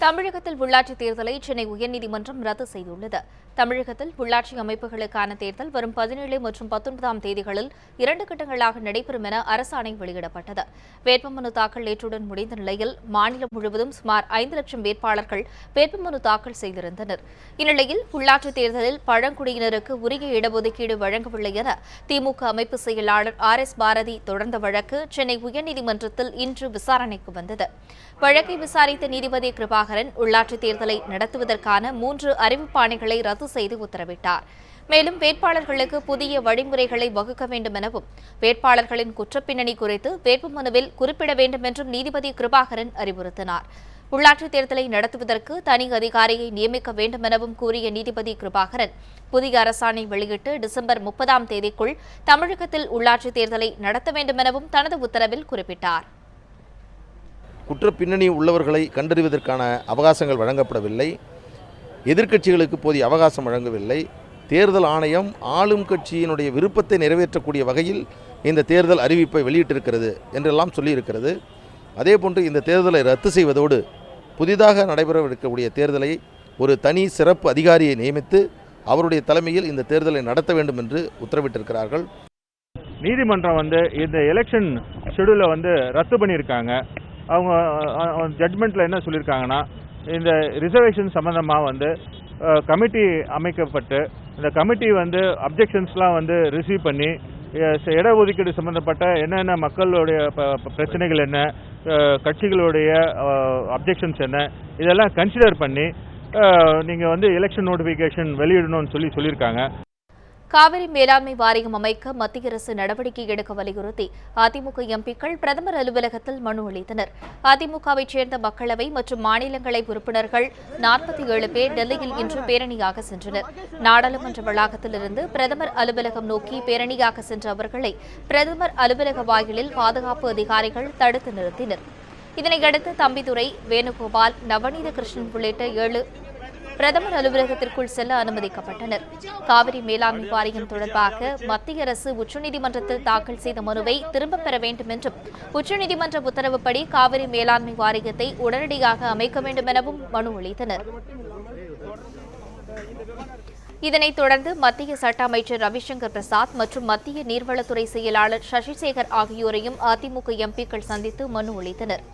தமிழகத்தில் உள்ளாட்சி தேர்தலை சென்னை உயர்நீதிமன்றம் ரத்து செய்துள்ளது. தமிழகத்தில் உள்ளாட்சி அமைப்புகளுக்கான தேர்தல் வரும் 17 மற்றும் 19ஆம் தேதிகளில் 2 கட்டங்களாக நடைபெறும் என அரசாணை வெளியிடப்பட்டது. வேட்புமனு தாக்கல் நேற்றுடன் முடிந்த நிலையில் மாநிலம் முழுவதும் சுமார் 5 லட்சம் வேட்பாளர்கள் வேட்புமனு தாக்கல் செய்திருந்தனர். இந்நிலையில் உள்ளாட்சி தேர்தலில் பழங்குடியினருக்கு உரிய இடஒதுக்கீடு வழங்கவில்லை என திமுக அமைப்பு செயலாளர் RS பாரதி தொடர்ந்த வழக்கு சென்னை உயர்நீதிமன்றத்தில் இன்று விசாரணைக்கு வந்தது. வழக்கை விசாரித்த நீதிபதி கிருபாகரன் உள்ளாட்சி தேர்தலை நடத்துவதற்கான 3 அறிவிப்பாணைகளை ரத்து செய்து உத்தரவிட்டார். மேலும் வேட்பாளர்களுக்கு புதிய வழிமுறைகளை வகுக்க வேண்டும் எனவும் வேட்பாளர்களின் குற்றப்பின்னணி குறித்து வேட்புமனுவில் குறிப்பிட வேண்டும் என்றும் நீதிபதி கிருபாகரன் அறிவுறுத்தினார். உள்ளாட்சி தேர்தலை நடத்துவதற்கு தனி அதிகாரியை நியமிக்க வேண்டும் எனவும் கூறிய நீதிபதி கிருபாகரன் புதிய அரசாணை வெளியிட்டு டிசம்பர் 30ஆம் தேதிக்குள் தமிழகத்தில் உள்ளாட்சி தேர்தலை நடத்த வேண்டும் எனவும் தனது உத்தரவில் குறிப்பிட்டார். குற்றப்பின்னணி உள்ளவர்களை கண்டறிவதற்கான அவகாசங்கள் வழங்கப்படவில்லை. எதிர்க்கட்சிகளுக்கு போதிய அவகாசம் வழங்கவில்லை. தேர்தல் ஆணையம் ஆளும் கட்சியினுடைய விருப்பத்தை நிறைவேற்றக்கூடிய வகையில் இந்த தேர்தல் அறிவிப்பை வெளியிட்டிருக்கிறது என்றெல்லாம் சொல்லியிருக்கிறது. அதேபோன்று இந்த தேர்தலை ரத்து செய்வதோடு புதிதாக நடைபெறவிருக்கக்கூடிய தேர்தலை ஒரு தனி சிறப்பு அதிகாரியை நியமித்து அவருடைய தலைமையில் இந்த தேர்தலை நடத்த வேண்டும் என்று உத்தரவிட்டிருக்கிறார்கள். நீதிமன்றம் இந்த எலெக்ஷன் ஷெடியூலை ரத்து பண்ணியிருக்காங்க. அவங்க ஜட்மெண்ட்டில் என்ன சொல்லியிருக்காங்கன்னா, இந்த ரிசர்வேஷன் சம்மந்தமாக கமிட்டி அமைக்கப்பட்டு இந்த கமிட்டி அப்ஜெக்ஷன்ஸ்லாம் ரிசீவ் பண்ணி இடஒதுக்கீடு சம்மந்தப்பட்ட என்னென்ன மக்களுடைய பிரச்சனைகள் என்ன, கட்சிகளுடைய அப்ஜெக்ஷன்ஸ் என்ன, இதெல்லாம் கன்சிடர் பண்ணி நீங்கள் எலெக்ஷன் நோட்டிஃபிகேஷன் வெளியிடணும்னு சொல்லியிருக்காங்க. காவிரி மேலாண்மை வாரியம் அமைக்க மத்திய அரசு நடவடிக்கை எடுக்க வலியுறுத்தி அதிமுக எம்பிக்கள் பிரதமர் அலுவலகத்தில் மனு அளித்தனர். அதிமுகவைச் சேர்ந்த மக்களவை மற்றும் மாநிலங்களவை உறுப்பினர்கள் 47 பேர் டெல்லியில் இன்று பேரணியாக சென்றனர். நாடாளுமன்ற வளாகத்திலிருந்து பிரதமர் அலுவலகம் நோக்கி பேரணியாக சென்ற அவர்களை பிரதமர் அலுவலக வாயிலில் பாதுகாப்பு அதிகாரிகள் தடுத்து நிறுத்தினர். இதனையடுத்து தம்பிதுரை, வேணுகோபால், நவநீத கிருஷ்ணன் உள்ளிட்ட 7 பிரதமர் அலுவலகத்திற்குள் செல்ல அனுமதிக்கப்பட்டனர். காவிரி மேலாண்மை வாரியம் தொடர்பாக மத்திய அரசு உச்சநீதிமன்றத்தில் தாக்கல் செய்த மனுவை திரும்பப் பெற வேண்டும் என்றும் உச்சநீதிமன்ற உத்தரவுப்படி காவிரி மேலாண்மை வாரியத்தை உடனடியாக அமைக்க வேண்டும் எனவும் மனு அளித்தனர். இதனைத் தொடர்ந்து மத்திய சட்ட அமைச்சர் ரவிசங்கர் பிரசாத் மற்றும் மத்திய நீர்வளத்துறை செயலாளர் சசிசேகர் ஆகியோரையும் அதிமுக எம்பிக்கள் சந்தித்து மனு அளித்தனர்.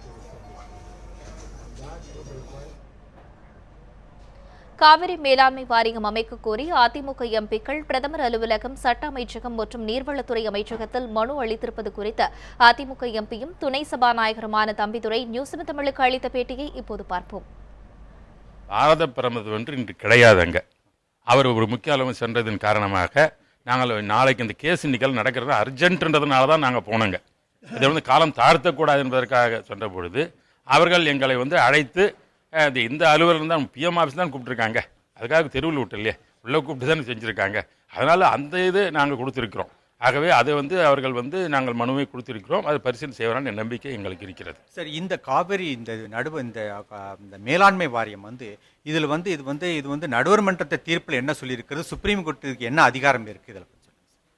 காவிரி மேலாண்மை வாரியம் அமைக்க கோரி அதிமுக எம்பிக்கள் பிரதமர் அலுவலகம், சட்ட அமைச்சகம் மற்றும் நீர்வளத்துறை அமைச்சகத்தில் மனு அளித்திருப்பது குறித்து அதிமுக எம்பியும் துணை சபாநாயகருமான தம்பிதுரை நியூஸ் தமிழுக்கு அளித்த பேட்டியை இப்போது பார்ப்போம். பாரத பிரதமர் இன்று கிடையாதுங்க. அவர் ஒரு முக்கிய அளவு சென்றதன் காரணமாக நாங்கள் நாளைக்கு இந்த கேஸ் இன்னைக்கு நடக்கிறது அர்ஜென்ட்ன்றதுனால தான் நாங்கள் போனோங்க. இதை காலம் தாழ்த்தக்கூடாது என்பதற்காக சொன்ன பொழுது அவர்கள் எங்களை அழைத்து இந்த அலுவலகம் தான் பிஎம் ஆஃபீஸ் தான் கூப்பிட்டுருக்காங்க. அதுக்காக தெருவில் விட்டு இல்லையே, உள்ளே கூப்பிட்டு தான் செஞ்சுருக்காங்க. அதனால் அந்த இது நாங்கள் கொடுத்துருக்குறோம். ஆகவே அதை அவர்கள் நாங்கள் மனுவை கொடுத்திருக்கிறோம். அது பரிசீலனை செய்வாரான நம்பிக்கை எங்களுக்கு இருக்கிறது. சார், இந்த காவிரி இந்த மேலாண்மை வாரியம் இதில் இது நடுவர் மன்றத்தை தீர்ப்பில் என்ன சொல்லியிருக்கிறது, சுப்ரீம் கோர்ட்டுக்கு என்ன அதிகாரம் இருக்குது இதில்?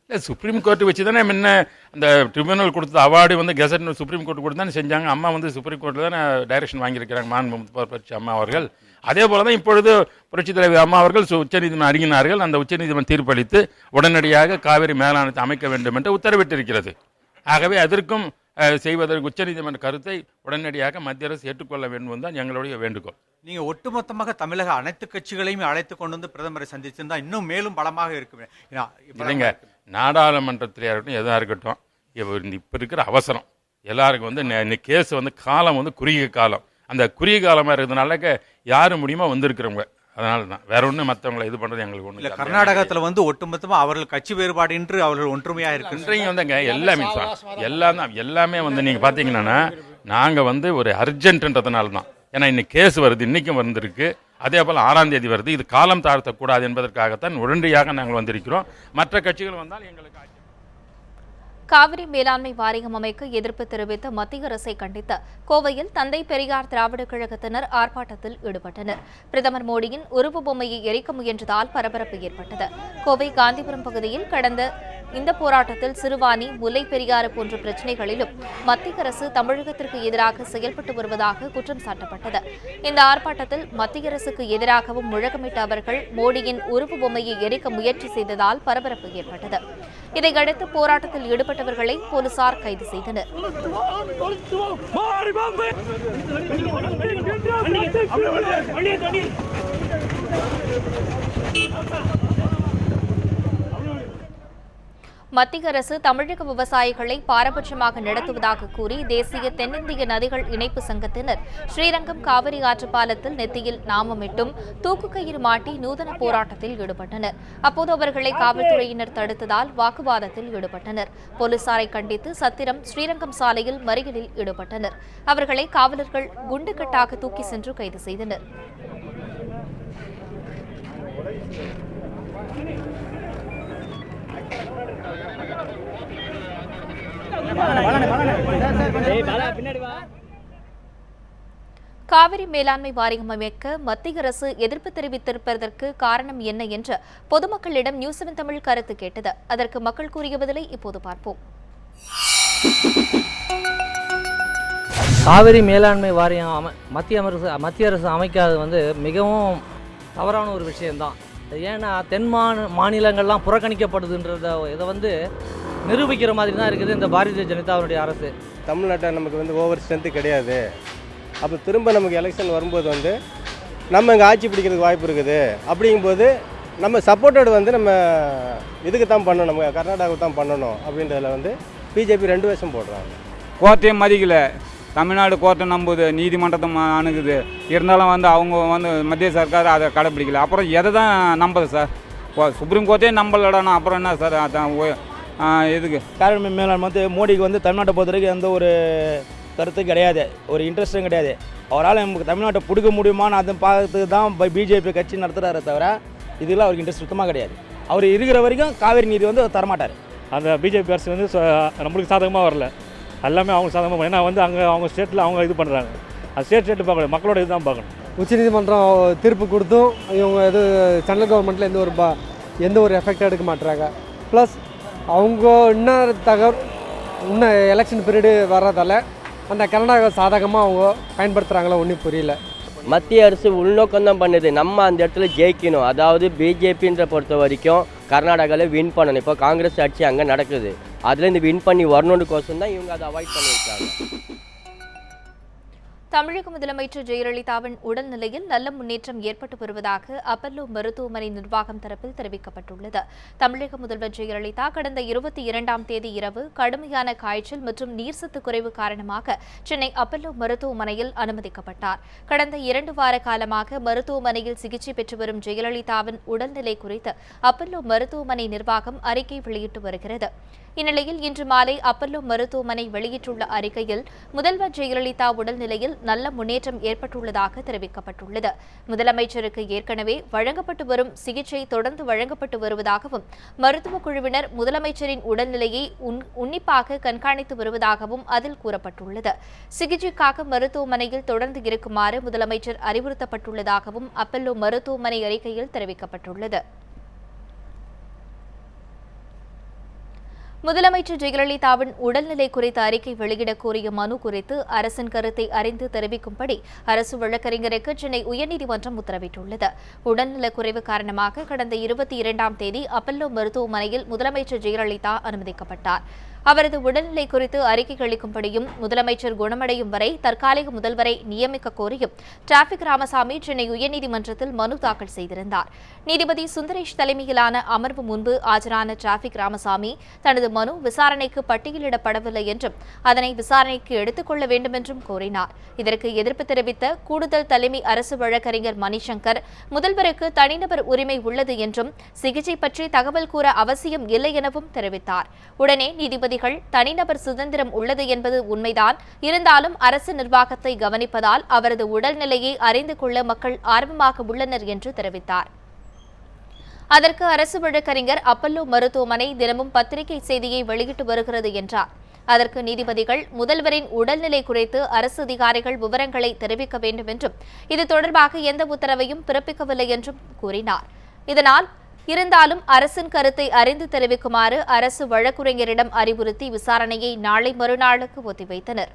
சுப்ரீம் கோர்ட்டு வச்சு தானே முன்ன அந்த ட்ரிபியூனல் கொடுத்த அவார்டு கெசட் சுப்ரீம் கோர்ட்டு கொடுத்து தானே செஞ்சாங்க. அம்மா சுப்ரீம் கோர்ட்டில் தானே டைரக்ஷன் வாங்கியிருக்கிறாங்க மாண்புமிகு அம்மா அவர்கள். அதே போல தான் இப்பொழுது புரட்சித் தலைவர் அம்மா அவர்கள் உச்சநீதிமன்றம் அணுகினார்கள். அந்த உச்சநீதிமன்றம் தீர்ப்பளித்து உடனடியாக காவிரி மேலாண்மை அமைக்க வேண்டும் என்று உத்தரவிட்டிருக்கிறது. ஆகவே அதற்கும் செய்வதற்கு உச்சநீதிமன்ற கருத்தை உடனடியாக மத்திய அரசு ஏற்றுக்கொள்ள வேண்டும் தான் எங்களுடைய வேண்டுகோள். நீங்கள் ஒட்டுமொத்தமாக தமிழக அனைத்து கட்சிகளையும் அழைத்து கொண்டு பிரதமரை சந்திச்சிருந்தா இன்னும் மேலும் பலமாக இருக்கு இல்லைங்க. நாடாளுமன்றத்திலே இருக்கட்டும், எதாக இருக்கட்டும், இப்போ இருக்கிற அவசரம் எல்லாருக்கும் கேஸ் காலம் குறுகிய காலம். அந்த குறுகிய காலமாக இருக்கிறதுனால யாரு முடியுமோ வந்திருக்கிறவங்க. அதனால தான் வேற ஒன்று மற்றவங்களை இது பண்ணுறது எங்களுக்கு ஒன்று இல்லை. கர்நாடகத்தில் ஒட்டுமொத்தமாக அவர்கள் கட்சி வேறுபாடு என்று அவர்கள் ஒன்றுமையாக இருக்கு. எல்லாமே நீங்கள் பார்த்தீங்கன்னா நாங்கள் ஒரு அர்ஜென்ட்ன்றதுனால தான். ஏன்னா இன்னைக்கு கேஸ் வருது, இன்னைக்கும் வந்திருக்கு. அதே போல் 6ஆம் தேதி வருது. இது காலம் தாழ்த்தக்கூடாது என்பதற்காகத்தான் உடனடியாக நாங்கள் வந்திருக்கிறோம். மற்ற கட்சிகள் வந்தால் எங்களுக்கு. காவிரி மேலாண்மை வாரியம் அமைக்க எதிர்ப்பு தெரிவித்த மத்திய அரசை கண்டித்து கோவையில் தந்தை பெரியார் திராவிடர் கழகத்தினர் ஆர்ப்பாட்டத்தில் ஈடுபட்டனர். பிரதமர் மோடியின் உருவ பொம்மையை எரிக்க முயன்றதால் பரபரப்பு ஏற்பட்டது. கோவை காந்திபுரம் பகுதியில் கடந்த இந்த போராட்டத்தில் சிறுவாணி, முல்லை பெரியாறு போன்ற பிரச்சினைகளிலும் மத்திய அரசு தமிழகத்திற்கு எதிராக செயல்பட்டு வருவதாக குற்றம் சாட்டப்பட்டது. இந்த ஆர்ப்பாட்டத்தில் மத்திய அரசுக்கு எதிராகவும் முழக்கமிட்ட அவர்கள் மோடியின் உருவ பொம்மையை எரிக்க முயற்சி செய்ததால் பரபரப்பு ஏற்பட்டது. இதையடுத்து போராட்டத்தில் ஈடுபட்டவர்களை போலீசார் கைது செய்தனர். மத்திய அரசு தமிழக விவசாயிகளை பாரபட்சமாக நடத்துவதாக கூறி தேசிய தென்னிந்திய நதிகள் இணைப்பு சங்கத்தினர் ஸ்ரீரங்கம் காவிரி ஆற்று பாலத்தில் நெத்தியில் நாமமிட்டும் தூக்கு கயிறு மாட்டி நூதன போராட்டத்தில் ஈடுபட்டனர். அப்போது அவர்களை காவல்துறையினர் தடுத்ததால் வாக்குவாதத்தில் ஈடுபட்டனர். போலீசாரை கண்டித்து சத்திரம் ஸ்ரீரங்கம் சாலையில் மறியலில் ஈடுபட்டனர். அவர்களை காவலர்கள் குண்டுகட்டாக தூக்கி சென்று கைது செய்தனர். காவிரி மேலாண்மை வாரியம் அமைக்க மத்திய அரசு எதிர்ப்பு தெரிவித்திருப்பதற்கு காரணம் என்ன என்று பொதுமக்களிடம் நியூஸ் 7 தமிழ் கருத்து கேட்டது. அதற்கு மக்கள் கூறிய பதிலை இப்போது பார்ப்போம். காவிரி மேலாண்மை வாரியம் மத்திய அரசு அமைக்காதது மிகவும் தவறான ஒரு விஷயம்தான். ஏன்னா தென் மாநிலங்கள்லாம் புறக்கணிக்கப்படுதுன்றத இதை நிரூபிக்கிற மாதிரி தான் இருக்குது இந்த பாரதிய ஜனதாவுடைய அரசு. தமிழ்நாட்டில் நமக்கு ஓவர் ஸ்ட்ரென்த்து கிடையாது. அப்போ திரும்ப நமக்கு எலெக்ஷன் வரும்போது நம்ம இங்கே ஆட்சி பிடிக்கிறதுக்கு வாய்ப்பு இருக்குது. அப்படிங்கும்போது நம்ம சப்போர்ட்டட் நம்ம இதுக்கு தான் பண்ணணும், நம்ம கர்நாடகாவுக்கு தான் பண்ணணும் அப்படின்றதில் பிஜேபி 2 வருஷம் போடுறாங்க. கோர்ட்டையும் மதிக்கல, தமிழ்நாடு கோர்ட்டை நம்புது, நீதிமன்றத்தை அணுகுது. இருந்தாலும் அவங்க மத்திய சர்க்கார் அதை கடைப்பிடிக்கல. அப்புறம் எதை தான் நம்புது சார்? சுப்ரீம் கோர்ட்டே நம்பலடானா அப்புறம் என்ன சார்? அதான் எதுக்கு காவிரி மேலாண்மை மோடிக்கு தமிழ்நாட்டை பொறுத்த வரைக்கும் எந்த ஒரு கருத்து கிடையாது, ஒரு இன்ட்ரெஸ்ட்டும் கிடையாது. அவரால் நமக்கு தமிழ்நாட்டை பிடிக்க முடியுமான்னு அதை பார்த்துட்டு தான் பிஜேபி கட்சி நடத்துகிறாரே தவிர இதெல்லாம் அவருக்கு இன்ட்ரெஸ்ட் சுத்தமாக கிடையாது. அவர் இருக்கிற வரைக்கும் காவிரி நீதி தரமாட்டார். அந்த பிஜேபி அரசு நம்மளுக்கு சாதகமாக வரல, எல்லாமே அவங்க சாதகமாக. ஏன்னா அங்கே அவங்க ஸ்டேட்டில் அவங்க இது பண்ணுறாங்க. அது ஸ்டேட் பார்க்கணும், மக்களோட இதுதான் பார்க்கணும். உச்சநீதிமன்றம் தீர்ப்பு கொடுத்தும் இவங்க சென்ட்ரல் கவர்மெண்ட்டில் எந்த ஒரு எஃபெக்ட் எடுக்க மாட்டுறாங்க. ப்ளஸ் அவங்க இன்னும் எலெக்ஷன் பீரியடு வர்றதால அந்த கர்நாடகா சாதகமாக அவங்க பயன்படுத்துகிறாங்களோ ஒன்றும் புரியல. மத்திய அரசு உள்நோக்கம் தான் பண்ணுது, நம்ம அந்த இடத்துல ஜெயிக்கணும். அதாவது பிஜேபின்ற பொறுத்த வரைக்கும் கர்நாடகாவில் வின் பண்ணணும். இப்போ காங்கிரஸ் ஆட்சி அங்கே நடக்குது, அதுலேருந்து வின் பண்ணி வரணுன்றக்கோசம் தான் இவங்க அதை அவாய்ட் பண்ணியிருக்காங்க. தமிழக முதலமைச்சர் ஜெயலலிதாவின் உடல்நிலையில் நல்ல முன்னேற்றம் ஏற்பட்டு வருவதாக அப்பல்லோ மருத்துவமனை நிர்வாகம் தரப்பில் தெரிவிக்கப்பட்டுள்ளது. தமிழக முதல்வர் ஜெயலலிதா கடந்த 22ஆம் தேதி இரவு கடுமையான காய்ச்சல் மற்றும் நீர்சத்து குறைவு காரணமாக சென்னை அப்பல்லோ மருத்துவமனையில் அனுமதிக்கப்பட்டார். கடந்த 2 வார காலமாக மருத்துவமனையில் சிகிச்சை பெற்று வரும் ஜெயலலிதாவின் உடல்நிலை குறித்து அப்பல்லோ மருத்துவமனை நிர்வாகம் அறிக்கை வெளியிட்டு வருகிறது. இந்நிலையில் இன்று மாலை அப்பல்லோ மருத்துவமனை வெளியிட்டுள்ள அறிக்கையில் முதல்வர் ஜெயலலிதா உடல்நிலையில் நல்ல முன்னேற்றம் ஏற்பட்டுள்ளதாக தெரிவிக்கப்பட்டுள்ளது. முதலமைச்சருக்கு ஏற்கனவே வழங்கப்பட்டு வரும் சிகிச்சை தொடர்ந்து வழங்கப்பட்டு வருவதாகவும் மருத்துவக் குழுவினர் முதலமைச்சரின் உடல்நிலையை உன்னிப்பாக கண்காணித்து வருவதாகவும் அதில் கூறப்பட்டுள்ளது. சிகிச்சைக்காக மருத்துவமனையில் தொடர்ந்து இருக்குமாறு முதலமைச்சர் அறிவுறுத்தப்பட்டுள்ளதாகவும் அப்பல்லோ மருத்துவமனை அறிக்கையில் தெரிவிக்கப்பட்டுள்ளது. முதலமைச்சர் ஜெயலலிதாவின் உடல்நிலை குறித்த அறிக்கை வெளியிட கோரிய மனு குறித்து அரசின் கருத்தை அறிந்து தெரிவிக்கும்படி அரசு வழக்கறிஞருக்கு சென்னை உயர்நீதிமன்றம் உத்தரவிட்டுள்ளது. உடல்நலக் குறைவு காரணமாக கடந்த 22ஆம் தேதி அப்பல்லோ மருத்துவமனையில் முதலமைச்சர் ஜெயலலிதா அனுமதிக்கப்பட்டார். அவரது உடல்நிலை குறித்து அறிக்கை அளிக்கும்படியும் முதலமைச்சர் குணமடையும் வரை தற்காலிக முதல்வரை நியமிக்க கோரியும் டிராபிக் ராமசாமி சென்னை உயர்நீதிமன்றத்தில் மனு தாக்கல் செய்திருந்தார். நீதிபதி சுந்தரேஷ் தலைமையிலான அமர்வு முன்பு ஆஜரான டிராபிக் ராமசாமி தனது மனு விசாரணைக்கு பட்டியலிடப்படவில்லை என்றும் அதனை விசாரணைக்கு எடுத்துக் கொள்ள வேண்டும் என்றும் கோரினார். இதற்கு எதிர்ப்பு தெரிவித்த கூடுதல் தலைமை அரசு வழக்கறிஞர் மணிசங்கர் முதல்வருக்கு தனிநபர் உரிமை உள்ளது என்றும் சிகிச்சை பற்றி தகவல் கூற அவசியம் இல்லை எனவும் தெரிவித்தார். உடனே நீதிபதிகள் தனிநபர் சுதந்திரம் உள்ளது என்பது உண்மைதான், இருந்தாலும் அரசு நிர்வாகத்தை கவனிப்பதால் அவரது உடல்நிலையை அறிந்து கொள்ள மக்கள் ஆர்வமாக உள்ளனர் என்று தெரிவித்தார். அதற்கு அரசு வழக்கறிஞர் அப்பல்லோ மருத்துவமனை தினமும் பத்திரிகை செய்தியை வெளியிட்டு வருகிறது என்றார். அதற்கு நீதிபதிகள் முதல்வரின் உடல்நிலை குறித்து அரசு அதிகாரிகள் விவரங்களை தெரிவிக்க வேண்டும் என்றும் இது தொடர்பாக எந்த உத்தரவையும் பிறப்பிக்கவில்லை என்றும் கூறினார். இதனால் இருந்தாலும் அரசின் கருத்தை அறிந்து தெரிவிக்குமாறு அரசு வழக்குரைஞரிடம் அறிவுறுத்தி விசாரணையை நாளை மறுநாளுக்கு ஒத்திவைத்தனர்.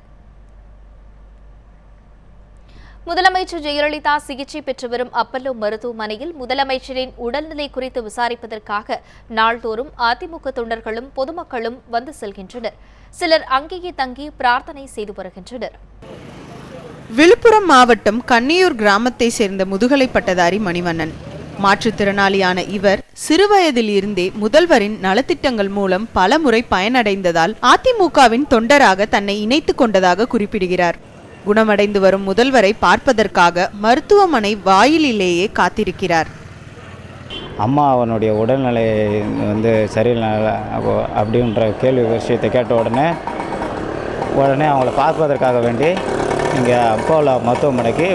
முதலமைச்சர் ஜெயலலிதா சிகிச்சை பெற்று வரும் அப்பல்லோ மருத்துவமனையில் முதலமைச்சரின் உடல்நிலை குறித்து விசாரிப்பதற்காக நாள்தோறும் அதிமுக தொண்டர்களும் பொதுமக்களும் வந்து செல்கின்றனர். சிலர் அங்கேயே தங்கி பிரார்த்தனை செய்து வருகின்றனர். விழுப்புரம் மாவட்டம் கன்னியூர் கிராமத்தை சேர்ந்த முதுகலை பட்டதாரி மணிவண்ணன். மாற்றுத்திறனாளியான இவர் சிறுவயதில் இருந்தே முதல்வரின் நலத்திட்டங்கள் மூலம் பல முறை பயனடைந்ததால் அதிமுகவின் தொண்டராக தன்னை இணைத்துக் கொண்டதாக குறிப்பிடுகிறார். குணமடைந்து வரும் முதல்வரை பார்ப்பதற்காக மருத்துவமனை வாயிலிலேயே காத்திருக்கிறார். அம்மா அவனுடைய உடல்நிலை சரியில்லை அப்படின்ற கேள்வி விஷயத்தை கேட்ட உடனே அவங்கள பார்ப்பதற்காக வேண்டி இங்கே அப்போலோ மருத்துவமனைக்கு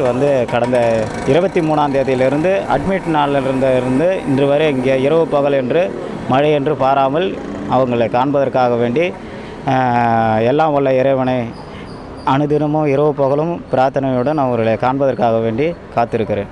கடந்த 23ஆம் தேதியிலிருந்து அட்மிட் நாளிலிருந்து இன்று வரை இங்கே இரவு பகல் என்று மழை என்று பாராமல் அவங்களை காண்பதற்காக வேண்டி எல்லாம் வல்ல இறைவனை அனுதினமும் இரவு பகலும் பிரார்த்தனையுடன் அவர்களை காண்பதற்காக வேண்டி காத்திருக்கிறேன்.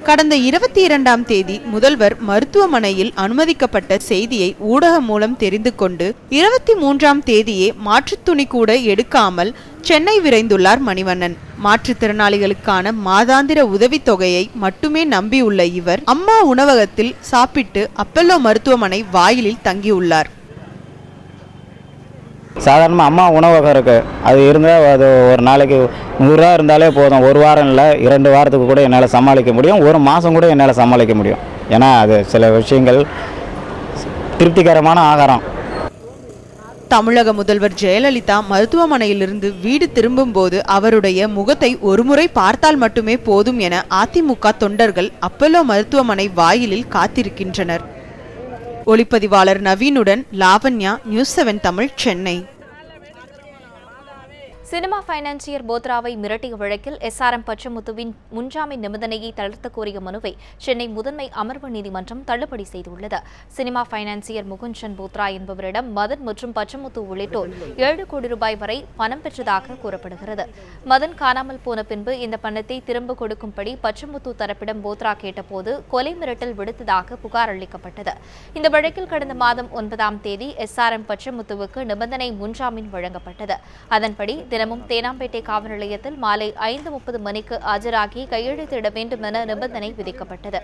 கடந்த 22ஆம் தேதி முதல்வர் மருத்துவமனையில் அனுமதிக்கப்பட்ட செய்தியை ஊடகம் மூலம் தெரிந்து கொண்டு 23ஆம் தேதியே மாற்றுத்துணி கூட எடுக்காமல் சென்னை விரைந்துள்ளார் மணிவண்ணன். மாற்றுத்திறனாளிகளுக்கான மாதாந்திர உதவித்தொகையை மட்டுமே நம்பியுள்ள இவர் அம்மா உணவகத்தில் சாப்பிட்டு அப்பல்லோ மருத்துவமனை வாயிலில் தங்கியுள்ளார். சாதாரணமாக அம்மா உணவகம் இருக்குது, அது இருந்தால் அது ஒரு நாளைக்கு 100 ரூபா இருந்தாலே போதும். ஒரு வாரம் இல்லை 2 வாரத்துக்கு கூட என்னால் சமாளிக்க முடியும், ஒரு மாதம் கூட என்னால் சமாளிக்க முடியும். ஏன்னா அது சில விஷயங்கள் திருப்திகரமான ஆகாரம். தமிழக முதல்வர் ஜெயலலிதா மருத்துவமனையிலிருந்து வீடு திரும்பும்போது அவருடைய முகத்தை ஒருமுறை பார்த்தால் மட்டுமே போதும் என அதிமுக தொண்டர்கள் அப்பல்லோ மருத்துவமனை வாயிலில் காத்திருக்கின்றனர். ஒளிப்பதிவாளர் நவீனுடன் Lavanya, news 7 Tamil, Chennai. Cinema financier போத்ராவை மிரட்டிய வழக்கில் SRM பச்சமுத்துவின் முன்ஜாமீன் நிபந்தனையை தளர்த்த கோரிய மனுவை சென்னை முதன்மை அமர்வு நீதிமன்றம் தள்ளுபடி செய்துள்ளது. சினிமா பைனான்சியர் முகுந்த் போத்ரா என்பவரிடம் மதன் மற்றும் பச்சமுத்து உள்ளிட்டோர் 7 கோடி ரூபாய் வரை பணம் பெற்றதாக கூறப்படுகிறது. மதன் காணாமல் போன பின்பு இந்த பணத்தை திரும்ப கொடுக்கும்படி பச்சமுத்து தரப்பிடம் போத்ரா கேட்டபோது கொலை மிரட்டல் விடுத்ததாக புகார் அளிக்கப்பட்டது. இந்த வழக்கில் கடந்த மாதம் 9ஆம் தேதி SRM பச்சமுத்துவுக்கு நிபந்தனை முன்ஜாமீன் வழங்கப்பட்டது. அதன்படி தினமும் தேனாம்பேட்டை காவல் நிலையத்தில் மாலை 5:30 மணிக்கு ஆஜராகி கையெழுத்திட வேண்டும் என நிபந்தனை விதிக்கப்பட்டது.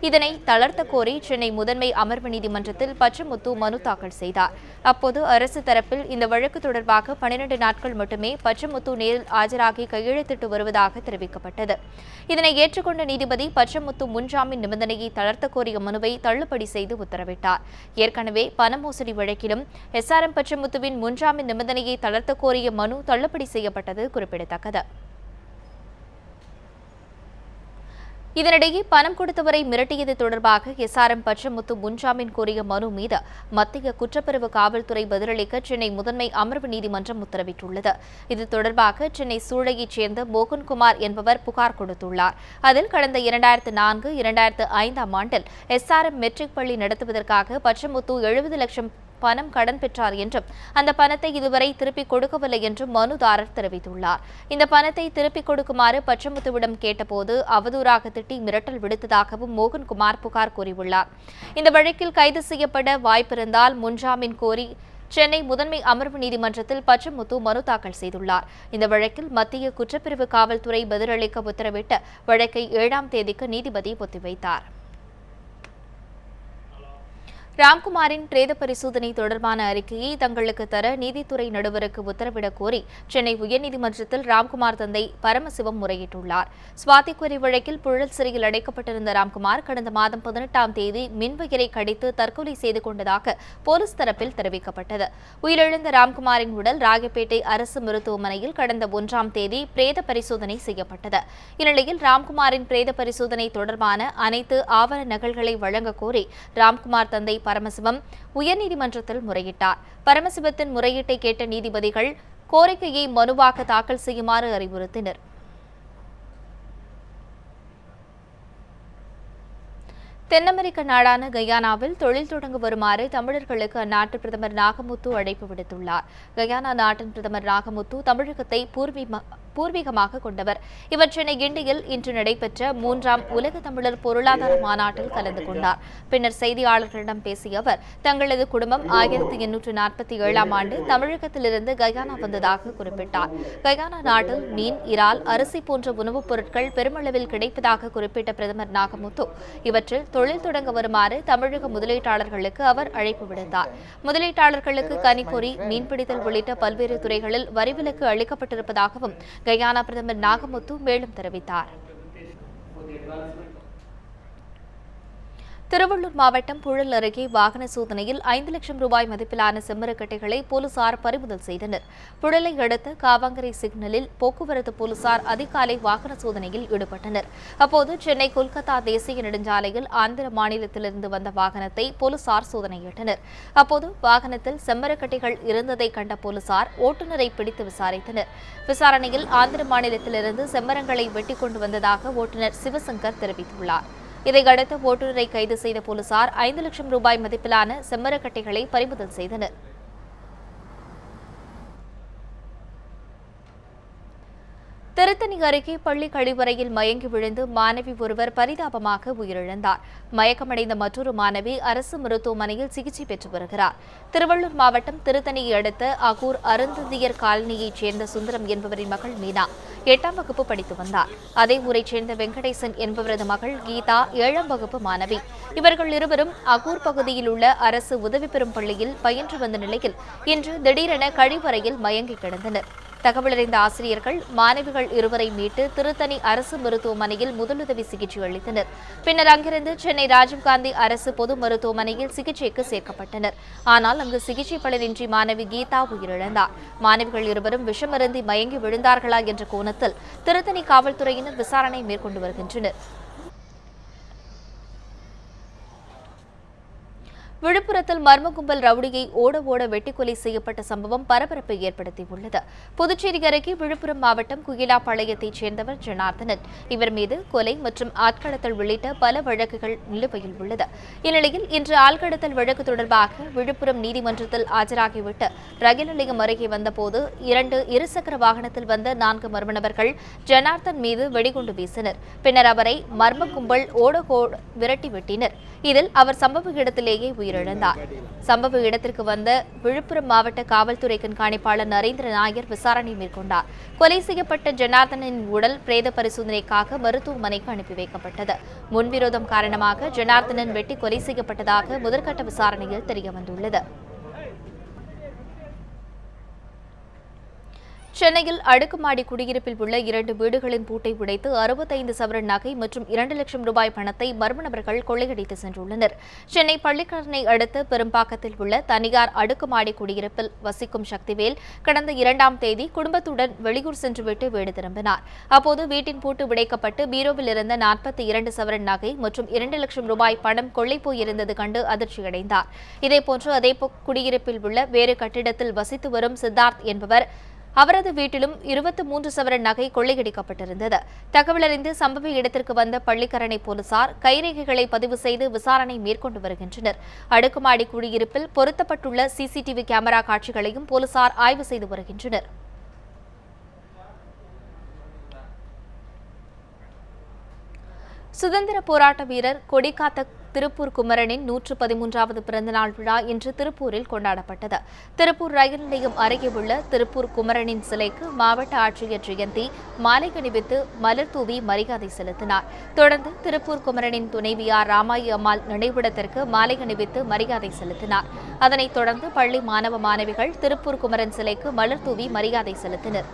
இதனை தளர்த்த கோரி சென்னை முதன்மை அமர்வு நீதிமன்றத்தில் பச்சமுத்து மனு தாக்கல் செய்தார். அப்போது அரசு தரப்பில் இந்த வழக்கு தொடர்பாக 12 நாட்கள் மட்டுமே பச்சமுத்து நேரில் ஆஜராகி கையெழுத்திட்டு வருவதாக தெரிவிக்கப்பட்டது. இதனை ஏற்றுக்கொண்ட நீதிபதி பச்சமுத்து முன்ஜாமீன் நிபந்தனையை தளர்த்த கோரிய மனுவை தள்ளுபடி செய்து உத்தரவிட்டார். ஏற்கனவே பண மோசடி வழக்கிலும் SRM பச்சமுத்துவின் முன்ஜாமீன் நிபந்தனையை தளர்த்த கோரிய மனு தள்ளுபடி செய்யப்பட்டது குறிப்பிடத்தக்கது. இதனிடையே பணம் கொடுத்தவரை மிரட்டியது தொடர்பாக SRM பச்சமுத்து முன்ஜாமீன் கோரிய மனு மீது மத்திய குற்றப்பிரிவு காவல்துறை பதிலளிக்க சென்னை முதன்மை அமர்வு நீதிமன்றம் உத்தரவிட்டுள்ளது. இது தொடர்பாக சென்னை சூளையைச் சேர்ந்த மோகன்குமார் என்பவர் புகார் கொடுத்துள்ளார். அதில் கடந்த 2004, 2005ஆம் ஆண்டில் SRM மெட்ரிக் பள்ளி நடத்துவதற்காக பச்சமுத்து 70 லட்சம் பணம் கடன் பெற்றார் என்றும் அந்த பணத்தை இதுவரை திருப்பிக் கொடுக்கவில்லை என்றும் மனுதாரர் தெரிவித்துள்ளார். இந்த பணத்தை திருப்பிக் கொடுக்குமாறு பச்சமுத்துவிடம் கேட்டபோது அவதூறாக திட்டி மிரட்டல் விடுத்ததாகவும் மோகன்குமார் புகார் கூறியுள்ளார். இந்த வழக்கில் கைது செய்யப்பட வாய்ப்பிருந்தால் முன்ஜாமீன் கோரி சென்னை முதன்மை அமர்வு நீதிமன்றத்தில் பச்சமுத்து மனு தாக்கல் செய்துள்ளார். இந்த வழக்கில் மத்திய குற்றப்பிரிவு காவல்துறை பதிலளிக்க உத்தரவிட்டு வழக்கை 7ஆம் தேதிக்கு நீதிபதி ஒத்திவைத்தார். ராம்குமாரின் பிரேத பரிசோதனை தொடர்பான அறிக்கையை தங்களுக்கு தர நீதித்துறை நடுவருக்கு உத்தரவிடக் கோரி சென்னை உயர்நீதிமன்றத்தில் ராம்குமார் தந்தை பரமசிவம் முறையிட்டுள்ளார். சுவாதி கொலை வழக்கில் புழல் சிறையில் அடைக்கப்பட்டிருந்த ராம்குமார் கடந்த மாதம் 18ஆம் தேதி மின்வயரை கடித்து தற்கொலை செய்து கொண்டதாக போலீஸ் தரப்பில் தெரிவிக்கப்பட்டது. உயிரிழந்த ராம்குமாரின் உடல் ராயப்பேட்டை அரசு மருத்துவமனையில் கடந்த 1ஆம் தேதி பிரேத பரிசோதனை செய்யப்பட்டது. இந்நிலையில் ராம்குமாரின் பிரேத பரிசோதனை தொடர்பான அனைத்து ஆவண நகல்களை வழங்க கோரி ராம்குமார் தந்தை பரமசிவம் உயர்நீதிமன்றத்தில் முறையிட்டார். பரமசிவத்தின் முறையீட்டை கேட்ட நீதிபதிகள் கோரிக்கையை மனுவாக தாக்கல் செய்யுமாறு அறிவுறுத்தினர். தென் அமெரிக்க நாடான கயானாவில் தொழில் தொடங்க வருமாறு தமிழர்களுக்கு அந்நாட்டு பிரதமர் நாகமுத்து அழைப்பு விடுத்துள்ளார். கயானா நாட்டின் பிரதமர் நாகமுத்து தமிழகத்தை பூர்வீகமாக கொண்டவர். இவர் சென்னை கிண்டியில் இன்று நடைபெற்ற 3ஆம் உலக தமிழர் பொருளாதார மாநாட்டில் கலந்து கொண்டார். பின்னர் செய்தியாளர்களிடம் பேசிய அவர், தங்களது குடும்பம் 1847ஆம் ஆண்டு தமிழகத்திலிருந்து கயானா வந்ததாக குறிப்பிட்டார். கயானா நாட்டில் மீன், இறால், அரிசி போன்ற உணவுப் பொருட்கள் பெருமளவில் கிடைப்பதாக குறிப்பிட்ட பிரதமர் நாகமுத்து, இவற்றில் தொழில் தொடங்க வருமாறு தமிழக முதலீட்டாளர்களுக்கு அவர் அழைப்பு விடுத்தார். முதலீட்டாளர்களுக்கு கனிப்பொறி, மீன்பிடித்தல் உள்ளிட்ட பல்வேறு துறைகளில் வரிவிலக்கு அளிக்கப்பட்டிருப்பதாகவும் கயானா பிரதமர் நாகமுத்து மேலும் தெரிவித்தார். திருவள்ளூர் மாவட்டம் புழல் அருகே வாகன சோதனையில் 5 லட்சம் ரூபாய் மதிப்பிலான செம்மரக்கட்டைகளை போலீசார் பறிமுதல் செய்தனர். புழலை அடுத்த காவாங்கரை சிக்னலில் போக்குவரத்து போலீசார் அதிகாலை வாகன சோதனையில் ஈடுபட்டனர். அப்போது சென்னை கொல்கத்தா தேசிய நெடுஞ்சாலையில் ஆந்திர மாநிலத்திலிருந்து வந்த வாகனத்தை போலீசார் சோதனையிட்டனர். அப்போது வாகனத்தில் செம்மரக்கட்டைகள் இருந்ததை கண்ட போலீசார் ஓட்டுநரை பிடித்து விசாரித்தனர். விசாரணையில் ஆந்திர மாநிலத்திலிருந்து செம்மரங்களை வெட்டி கொண்டு வந்ததாக ஓட்டுநர் சிவசங்கர் தெரிவித்துள்ளார். இதையடுத்து ஓட்டுநரை கைது செய்த போலீசார் 5 லட்சம் ரூபாய் மதிப்பிலான செம்மரக்கட்டைகளை பறிமுதல் செய்தனர். திருத்தணி அருகே பள்ளி கழிவறையில் மயங்கி விழுந்து மாணவி ஒருவர் பரிதாபமாக உயிரிழந்தார். மயக்கமடைந்த மற்றொரு மாணவி அரசு மருத்துவமனையில் சிகிச்சை பெற்று வருகிறார். திருவள்ளூர் மாவட்டம் திருத்தணியை அடுத்த அகூர் அருந்ததியர் காலனியைச் சேர்ந்த சுந்தரம் என்பவரின் மகள் மீனா 8ஆம் வகுப்பு படித்து வந்தார். அதே ஊரைச் சேர்ந்த வெங்கடேசன் என்பவரது மகள் கீதா 7ஆம் வகுப்பு மாணவி. இவர்கள் இருவரும் அகூர் பகுதியில் உள்ள அரசு உதவி பெறும் பள்ளியில் பயின்று வந்த நிலையில் இன்று திடீரென கழிவறையில் மயங்கி கிடந்தனர். தகவலறிந்த ஆசிரியர்கள் மாணவிகள் இருவரை மீட்டு திருத்தணி அரசு மருத்துவமனையில் முதலுதவி சிகிச்சை அளித்தனர். பின்னர் அங்கிருந்து சென்னை ராஜீவ்காந்தி அரசு பொது மருத்துவமனையில் சிகிச்சைக்கு சேர்க்கப்பட்டனர். ஆனால் அங்கு சிகிச்சை பலனின்றி மாணவி கீதா உயிரிழந்தார். மாணவிகள் இருவரும் விஷமருந்தி மயங்கி விழுந்தார்களா என்ற கோணத்தில் திருத்தணி காவல்துறையினர் விசாரணை மேற்கொண்டு வருகின்றனர். விழுப்புரத்தில் மர்ம கும்பல் ரவுடியை ஓட வெட்டி கொலை செய்யப்பட்ட சம்பவம் பரபரப்பை ஏற்படுத்தியுள்ளது. புதுச்சேரி அருகே விழுப்புரம் மாவட்டம் குயிலாப்பாளையத்தைச் சேர்ந்தவர் ஜனார்தனன். இவர் மீது கொலை மற்றும் ஆட்கடத்தல் உள்ளிட்ட பல வழக்குகள் நிலுவையில் உள்ளது. இந்நிலையில் இன்று ஆள்கடத்தல் வழக்கு தொடர்பாக விழுப்புரம் நீதிமன்றத்தில் ஆஜராகிவிட்டு ரயில் நிலையம் அருகே வந்தபோது 2 இருசக்கர வாகனத்தில் வந்த 4 மர்ம நபர்கள் ஜனார்தன் மீது வெடிகுண்டு வீசினர். பின்னர் அவரை மர்ம கும்பல் ஓட விரட்டி வெட்டினர். இதில் அவர் சம்பவ இடத்திலேயே உயிரிழந்தார். சம்பவ இடத்திற்கு வந்த விழுப்புரம் மாவட்ட காவல்துறை கண்காணிப்பாளர் நரேந்திர நாயர் விசாரணை மேற்கொண்டார். கொலை செய்யப்பட்ட ஜனார்தனின் உடல் பிரேத பரிசோதனைக்காக மருத்துவமனைக்கு அனுப்பி வைக்கப்பட்டது. முன்விரோதம் காரணமாக ஜனார்தனன் வெட்டி கொலை செய்யப்பட்டதாக முதற்கட்ட விசாரணையில் தெரியவந்துள்ளது. சென்னையில் அடுக்குமாடி குடியிருப்பில் உள்ள 2 வீடுகளின் பூட்டை உடைத்து 65 சவரன் நகை மற்றும் 2 லட்சம் ரூபாய் பணத்தை மர்ம நபர்கள் கொள்ளையடித்து சென்றுள்ளனர். சென்னை பள்ளிக்கரணை அடுத்த பெரும்பாக்கத்தில் உள்ள தனியார் அடுக்குமாடி குடியிருப்பில் வசிக்கும் சக்திவேல் கடந்த 2ஆம் தேதி குடும்பத்துடன் வெளியூர் சென்றுவிட்டு வீடு திரும்பினார். அப்போது வீட்டின் பூட்டு உடைக்கப்பட்டு பீரோவில் இருந்த 42 சவரன் நகை மற்றும் 2 லட்சம் ரூபாய் பணம் கொள்ளை போயிருந்தது கண்டு அதிர்ச்சியடைந்தார். இதேபோன்று அதே குடியிருப்பில் உள்ள வேறு கட்டிடத்தில் வசித்து வரும் சித்தார்த் என்பவர் அவரது வீட்டிலும் 23 சவரன் நகை கொள்ளையடிக்கப்பட்டிருந்தது. தகவலறிந்து சம்பவ இடத்திற்கு வந்த பள்ளிக்கரணை போலீசார் கைரேகைகளை பதிவு செய்து விசாரணை மேற்கொண்டு வருகின்றனர். அடுக்குமாடி குடியிருப்பில் பொருத்தப்பட்டுள்ள சிசிடிவி கேமரா காட்சிகளையும் போலீசார் ஆய்வு செய்து வருகின்றனர். சுதந்திர போராட்ட வீரர் கொடிகாத்த திருப்பூர் குமரனின் 113வது பிறந்தநாள் விழா இன்று திருப்பூரில் கொண்டாடப்பட்டது. திருப்பூர் ரயில் நிலையம் அருகே உள்ள திருப்பூர் குமரனின் சிலைக்கு மாவட்ட ஆட்சியர் ஜெயந்தி மாலை அணிவித்து மலர் தூவி மரியாதை செலுத்தினார். தொடர்ந்து திருப்பூர் குமரனின் துணைவியார் ராமாயி அம்மாள் நினைவிடத்திற்கு மாலை அணிவித்து மரியாதை செலுத்தினார். அதனைத் தொடர்ந்து பள்ளி மாணவ மாணவிகள் திருப்பூர் குமரன் சிலைக்கு மலர் தூவி மரியாதை செலுத்தினர்.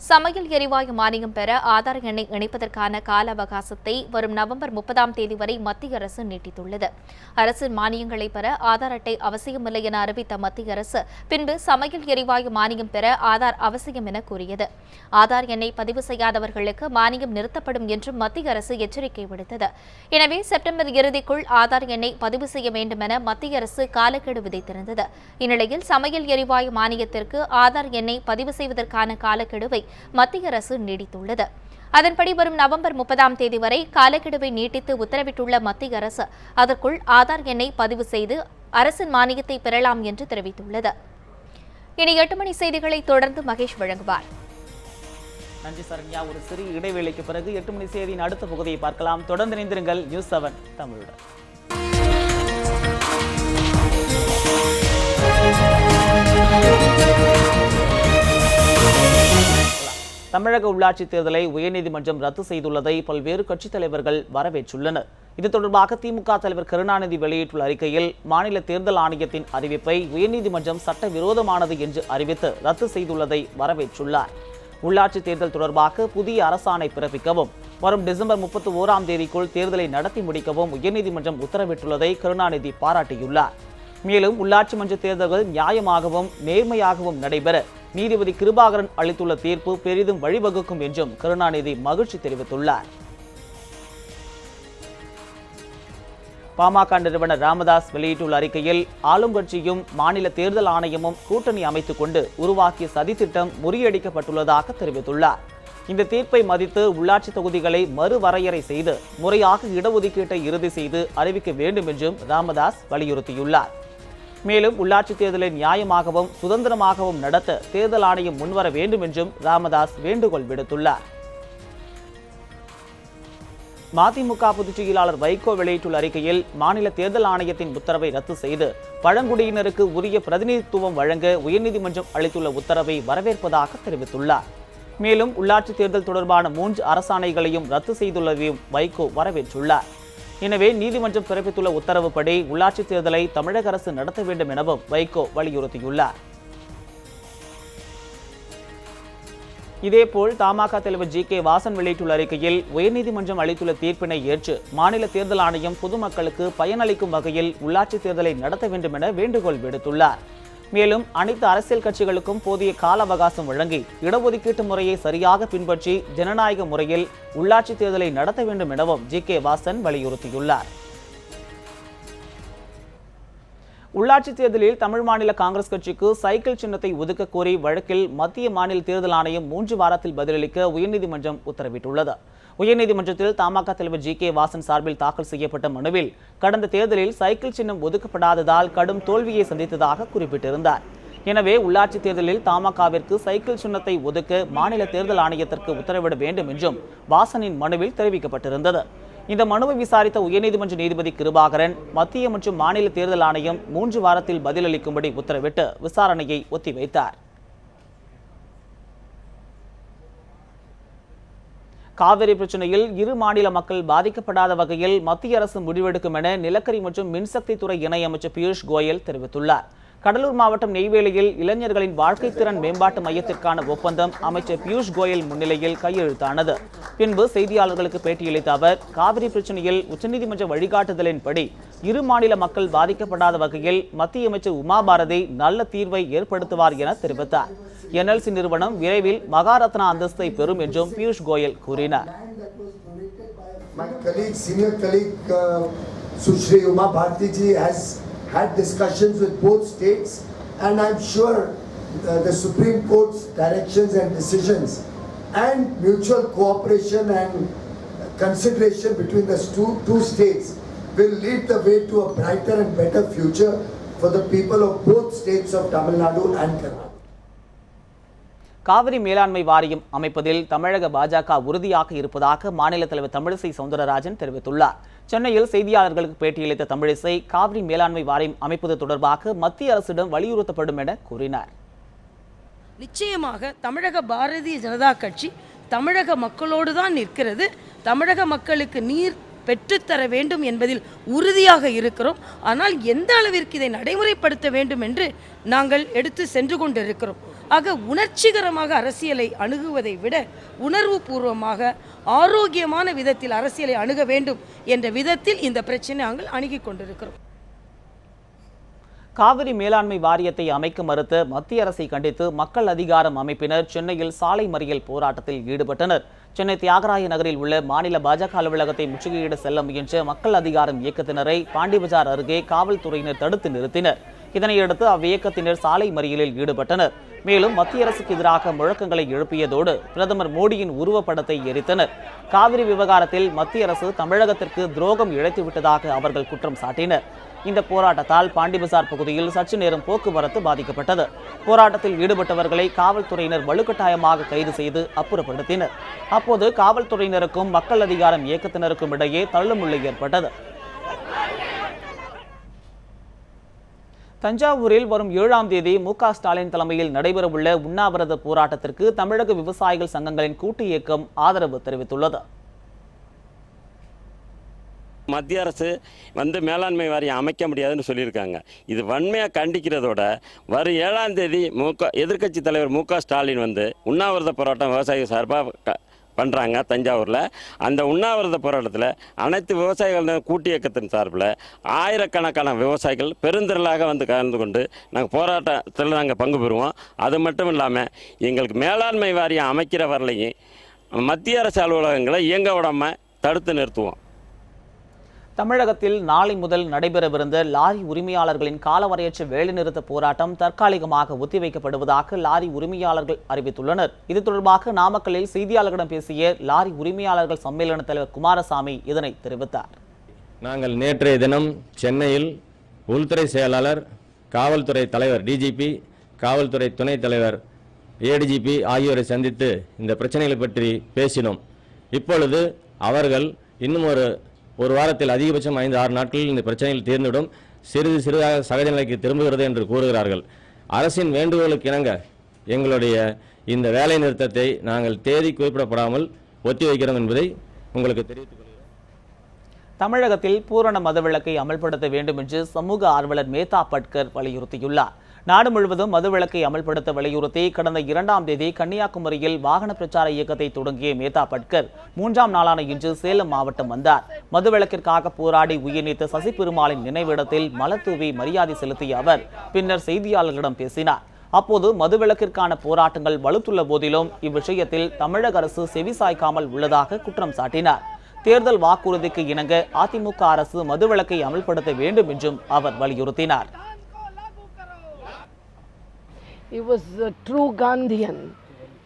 சமையல் எரிவாயு மானியம் பெற ஆதார் எண்ணை இணைப்பதற்கான கால அவகாசத்தை வரும் நவம்பர் 30ஆம் தேதி வரை மத்திய அரசு நீட்டித்துள்ளது. அரசின் மானியங்களை பெற ஆதார் அட்டை அவசியமில்லை என அறிவித்த மத்திய அரசு பின்பு சமையல் எரிவாயு மானியம் பெற ஆதார் அவசியம் என கூறியது. ஆதார் எண்ணை பதிவு செய்யாதவர்களுக்கு மானியம் நிறுத்தப்படும் என்றும் மத்திய அரசு எச்சரிக்கை விடுத்தது. எனவே செப்டம்பர் இறுதிக்குள் ஆதார் எண்ணை பதிவு செய்ய வேண்டும் என மத்திய அரசு காலக்கெடு விதித்திருந்தது. இந்நிலையில் சமையல் எரிவாயு மானியத்திற்கு ஆதார் எண்ணை பதிவு செய்வதற்கான காலக்கெடுவை மத்திய அரசு நீடித்துள்ளது. அதன்படி வரும் நவம்பர் 30ஆம் தேதி வரை காலக்கெடுவை நீட்டித்து உத்தரவிட்டுள்ள மத்திய அரசு அதற்குள் ஆதார் எண்ணை பதிவு செய்து அரசின் மானியத்தை பெறலாம் என்று தெரிவித்துள்ளது. இனி 8 மணி செய்திகளை தொடர்ந்து மகேஷ் வழங்குவார். நன்றி சரண்யா. ஒரு சிறிய இடைவேளைக்கு பிறகு 8 மணி செய்தியின் அடுத்த பகுதியை பார்க்கலாம். தொடர்ந்து இணைந்திருங்கள் நியூஸ் 7 தமிழுடன். தமிழக உள்ளாட்சி தேர்தலை உயர்நீதிமன்றம் ரத்து செய்துள்ளதை பல்வேறு கட்சித் தலைவர்கள் வரவேற்றுள்ளனர். இது தொடர்பாக திமுக தலைவர் கருணாநிதி வெளியிட்டுள்ள அறிக்கையில், மாநில தேர்தல் ஆணையத்தின் அறிவிப்பை உயர்நீதிமன்றம் சட்டவிரோதமானது என்று அறிவித்து ரத்து செய்துள்ளதை வரவேற்றுள்ளார். உள்ளாட்சி தேர்தல் தொடர்பாக புதிய அரசாணை பிறப்பிக்கவும், வரும் டிசம்பர் 31ஆம் தேதிக்குள் தேர்தலை நடத்தி முடிக்கவும் உயர்நீதிமன்றம் உத்தரவிட்டுள்ளதை கருணாநிதி பாராட்டியுள்ளார். மேலும் உள்ளாட்சி மன்ற தேர்தல்கள் நியாயமாகவும் நேர்மையாகவும் நடைபெற நீதிபதி கிருபாகரன் அளித்துள்ள தீர்ப்பு பெரிதும் வழிவகுக்கும் என்றும் கருணாநிதி மகிழ்ச்சி தெரிவித்துள்ளார். பாமக நிறுவனர் ராமதாஸ் வெளியிட்டுள்ள அறிக்கையில், ஆளும் கட்சியும் மாநில தேர்தல் ஆணையமும் கூட்டணி அமைத்துக் கொண்டு உருவாக்கிய சதித்திட்டம் முறியடிக்கப்பட்டுள்ளதாக தெரிவித்துள்ளார். இந்த தீர்ப்பை மதித்து உள்ளாட்சி தொகுதிகளை மறுவரையறை செய்து முறையாக இடஒதுக்கீட்டை இறுதி செய்து அறிவிக்க வேண்டும் என்றும் ராமதாஸ் வலியுறுத்தியுள்ளார். மேலும் உள்ளாட்சி தேர்தலை நியாயமாகவும் சுதந்திரமாகவும் நடத்த தேர்தல் ஆணையம் முன்வர வேண்டும் என்றும் ராமதாஸ் வேண்டுகோள் விடுத்துள்ளார். மதிமுக பொதுச் செயலாளர் வைகோ வெளியிட்டுள்ள அறிக்கையில், மாநில தேர்தல் ஆணையத்தின் உத்தரவை ரத்து செய்து பழங்குடியினருக்கு உரிய பிரதிநிதித்துவம் வழங்க உயர்நீதிமன்றம் அளித்துள்ள உத்தரவை வரவேற்பதாக தெரிவித்துள்ளார். மேலும் உள்ளாட்சி தேர்தல் தொடர்பான 3 அரசாணைகளையும் ரத்து செய்துள்ளதையும் வைகோ வரவேற்றுள்ளார். எனவே நீதிமன்றம் பிறப்பித்துள்ள உத்தரவுப்படி உள்ளாட்சி தேர்தலை தமிழக அரசு நடத்த வேண்டும் எனவும் வைகோ வலியுறுத்தியுள்ளார். இதேபோல் தமாக தலைவர் ஜி.கே. வாசன் வெளியிட்டுள்ள அறிக்கையில், உயர்நீதிமன்றம் அளித்துள்ள தீர்ப்பினை ஏற்று மாநில தேர்தல் ஆணையம் பொதுமக்களுக்கு பயனளிக்கும் வகையில் உள்ளாட்சி தேர்தலை நடத்த வேண்டும் என வேண்டுகோள் விடுத்துள்ளார். மேலும் அனைத்து அரசியல் கட்சிகளுக்கும் போதிய கால அவகாசம் வழங்கி இடஒதுக்கீட்டு முறையை சரியாக பின்பற்றி ஜனநாயக முறையில் உள்ளாட்சி தேர்தலை நடத்த வேண்டும் எனவும் ஜி.கே. வாசன் வலியுறுத்தியுள்ளார். உள்ளாட்சி தேர்தலில் தமிழ் மாநில காங்கிரஸ் கட்சிக்கு சைக்கிள் சின்னத்தை ஒதுக்க கோரி வழக்கில் மத்திய மாநில தேர்தல் ஆணையம் 3 வாரத்தில் பதிலளிக்க உயர்நீதிமன்றம் உத்தரவிட்டுள்ளது. உயர்நீதிமன்றத்தில் தமாக தலைவர் ஜி.கே. வாசன் சார்பில் தாக்கல் செய்யப்பட்ட மனுவில், கடந்த தேர்தலில் சைக்கிள் சின்னம் ஒதுக்கப்படாததால் கடும் தோல்வியை சந்தித்ததாக குறிப்பிட்டிருந்தார். எனவே உள்ளாட்சி தேர்தலில் தமாகவிற்கு சைக்கிள் சின்னத்தை ஒதுக்க மாநில தேர்தல் ஆணையத்திற்கு உத்தரவிட வேண்டும் என்றும் வாசனின் மனுவில் தெரிவிக்கப்பட்டிருந்தது. இந்த மனுவை விசாரித்த உயர்நீதிமன்ற நீதிபதி கிருபாகரன், மத்திய மற்றும் மாநில தேர்தல் ஆணையம் 3 வாரத்தில் பதிலளிக்கும்படி உத்தரவிட்டு விசாரணையை ஒத்திவைத்தார். காவிரி பிரச்சனையில் இரு மாநில மக்கள் பாதிக்கப்படாத வகையில் மத்திய அரசு முடிவெடுக்கும் என நிலக்கரி மற்றும் மின்சக்தி துறை இணையமைச்சர் பியூஷ் கோயல் தெரிவித்துள்ளார். கடலூர் மாவட்டம் நெய்வேலியில் இளைஞர்களின் வாழ்க்கை திறன் மேம்பாட்டு மையத்திற்கான ஒப்பந்தம் அமைச்சர் பியூஷ் கோயல் முன்னிலையில் கையெழுத்தானது. பின்பு செய்தியாளர்களுக்கு பேட்டியளித்த அவர், காவிரி பிரச்சனையில் உச்சநீதிமன்ற வழிகாட்டுதலின்படி இரு மாநில மக்கள் பாதிக்கப்படாத வகையில் மத்திய அமைச்சர் உமா பாரதி நல்ல தீர்வை ஏற்படுத்துவார் என தெரிவித்தார். NLC நிறுவனம் விரைவில் மகாரத்னா அந்தஸ்தை பெறும் என்றும் பியூஷ் கோயல் கூறினார். had discussions with both states, and I'm sure the Supreme Court's directions and decisions and mutual cooperation and consideration between the two states will lead the way to a brighter and better future for the people of both states of Tamil Nadu and Karnataka. Kaveri மேலாண்மை வாரியம் அமைப்பதில் தமிழக பாஜக உறுதியாக இருப்பதாக மாநில தலைவர் தமிழிசை சவுந்தரராஜன் தெரிவித்துள்ளார். சென்னையில் செய்தியாளர்களுக்கு பேட்டியளித்த தமிழிசை, காவிரி மேலாண்மை வாரியம் அமைப்பது தொடர்பாக மத்திய அரசிடம் வலியுறுத்தப்படும் என கூறினார். நிச்சயமாக தமிழக பாரதிய ஜனதா கட்சி தமிழக மக்களோடு தான் நிற்கிறது. தமிழக மக்களுக்கு நீர் பெற்றுத்தர வேண்டும் என்பதில் உறுதியாக இருக்கிறோம். ஆனால் எந்த அளவிற்கு இதை நடைமுறைப்படுத்த வேண்டும் என்று நாங்கள் எடுத்து சென்று கொண்டிருக்கிறோம். ஆக உணர்ச்சிகரமாக அரசியலை அணுகுவதை விட உணர்வு பூர்வமாக ஆரோக்கியமான விதத்தில் அரசியலை அணுக வேண்டும் என்ற விதத்தில் இந்த பிரச்சனை நாங்கள் அணுகிக் கொண்டிருக்கிறோம். காவிரி மேலாண்மை வாரியத்தை அமைக்க மறுத்த மத்திய அரசை கண்டித்து மக்கள் அதிகாரம் அமைப்பினர் சென்னையில் சாலை மறியல் போராட்டத்தில் ஈடுபட்டனர். சென்னை தியாகராய நகரில் உள்ள மாநில பாஜக அலுவலகத்தை முற்றுகையிட செல்ல முயன்ற மக்கள் அதிகாரம் இயக்கத்தினரை பாண்டி பஜார் அருகே காவல்துறையினர் தடுத்து நிறுத்தினர். இதனையடுத்து அவ்வியக்கத்தினர் சாலை மறியலில் ஈடுபட்டனர். மேலும் மத்திய அரசுக்கு எதிராக முழக்கங்களை எழுப்பியதோடு பிரதமர் மோடியின் உருவப்படத்தை எரித்தனர். காவிரி விவகாரத்தில் மத்திய அரசு தமிழகத்திற்கு துரோகம் இழைத்துவிட்டதாக அவர்கள் குற்றம் சாட்டினர். இந்த போராட்டத்தால் பாண்டிபசார் பகுதியில் சற்று நேரம் போக்குவரத்து பாதிக்கப்பட்டது. போராட்டத்தில் ஈடுபட்டவர்களை காவல்துறையினர் வலுக்கட்டாயமாக கைது செய்து அப்புறப்படுத்தினர். அப்போது காவல்துறையினருக்கும் மக்கள் அதிகாரம் இயக்கத்தினருக்கும் இடையே தள்ளுமுள்ளு ஏற்பட்டது. தஞ்சாவூரில் வரும் 7ஆம் தேதி மு.க. ஸ்டாலின் தலைமையில் நடைபெறவுள்ள உண்ணாவிரத போராட்டத்திற்கு தமிழக விவசாயிகள் சங்கங்களின் கூட்டு இயக்கம் ஆதரவு தெரிவித்துள்ளது. மத்திய அரசு மேலாண்மை வாரியம் அமைக்க முடியாதுன்னு சொல்லியிருக்காங்க. இது வன்மையாக கண்டிக்கிறதோட வரும் 7ஆம் தேதி எதிர்க்கட்சி தலைவர் மு.க. ஸ்டாலின் உண்ணாவிரத போராட்டம் விவசாயிகள் சார்பாக பண்ணுறாங்க தஞ்சாவூரில். அந்த உண்ணாவிரத போராட்டத்தில் அனைத்து விவசாயிகள் கூட்டு இயக்கத்தின் சார்பில் ஆயிரக்கணக்கான விவசாயிகள் பெருந்திரளாக கலந்து கொண்டு நாங்கள் போராட்டத்தில் நாங்கள் பங்கு பெறுவோம். அது மட்டும் இல்லாமல் எங்களுக்கு மேலாண்மை வாரியம் அமைக்கிற வரலையும் மத்திய அரசு அலுவலகங்களை இயங்க விடாமல் தடுத்து நிறுத்துவோம். தமிழகத்தில் நாளை முதல் நடைபெறவிருந்த லாரி உரிமையாளர்களின் காலவரையற்ற வேலைநிறுத்த போராட்டம் தற்காலிகமாக ஒத்திவைக்கப்படுவதாக லாரி உரிமையாளர்கள் அறிவித்துள்ளனர். இது தொடர்பாக நாமக்கல்லில் செய்தியாளர்களிடம் பேசிய லாரி உரிமையாளர்கள் சம்மேளன தலைவர் குமாரசாமி இதனை தெரிவித்தார். நாங்கள் நேற்றைய தினம் சென்னையில் உள்துறை செயலாளர், காவல்துறை தலைவர் டிஜிபி, காவல்துறை துணைத் தலைவர் ஏடிஜிபி ஆகியோரை சந்தித்து இந்த பிரச்சனைகளை பற்றி பேசினோம். இப்பொழுது அவர்கள் இன்னும் ஒரு வாரத்தில் அதிகபட்சம் 5-6 நாட்களில் இந்த பிரச்சனைகள் தீர்ந்துவிடும், சிறிது சிறிதாக சகஜ நிலைக்கு திரும்புகிறது என்று கூறுகிறார்கள். அரசின் வேண்டுகோளுக்கு இணங்க எங்களுடைய இந்த வேலை நிறுத்தத்தை நாங்கள் தேதி குறிப்பிடப்படாமல் ஒத்திவைக்கிறோம் என்பதை உங்களுக்கு தெரிவித்துக் கொள்கிறோம். தமிழகத்தில் பூரண மதவிலக்கை அமல்படுத்த வேண்டும் என்று சமூக ஆர்வலர் மேதா பட்கர் வலியுறுத்தியுள்ளார். நாடு முழுவதும் மதுவிலக்கை அமல்படுத்த வலியுறுத்தி கடந்த 2ஆம் தேதி கன்னியாகுமரியில் வாகன பிரச்சார இயக்கத்தை தொடங்கிய மேதா பட்கர் 3ஆம் நாளான இன்று சேலம் மாவட்டம் வந்தார். மதுவிலக்கிற்காக போராடி உயிர்நீத்த சசி பெருமாளின் நினைவிடத்தில் மலர் தூவி மரியாதை செலுத்திய அவர் பின்னர் செய்தியாளர்களிடம் பேசினார். அப்போது மதுவிலக்கிற்கான போராட்டங்கள் வலுத்துள்ள போதிலும் இவ்விஷயத்தில் தமிழக அரசு செவிசாய்க்காமல் உள்ளதாக குற்றம் சாட்டினார். தேர்தல் வாக்குறுதிக்கு இணங்க அதிமுக அரசு மதுவிலக்கை அமல்படுத்த வேண்டும் என்றும் அவர் வலியுறுத்தினார். He was a true Gandhian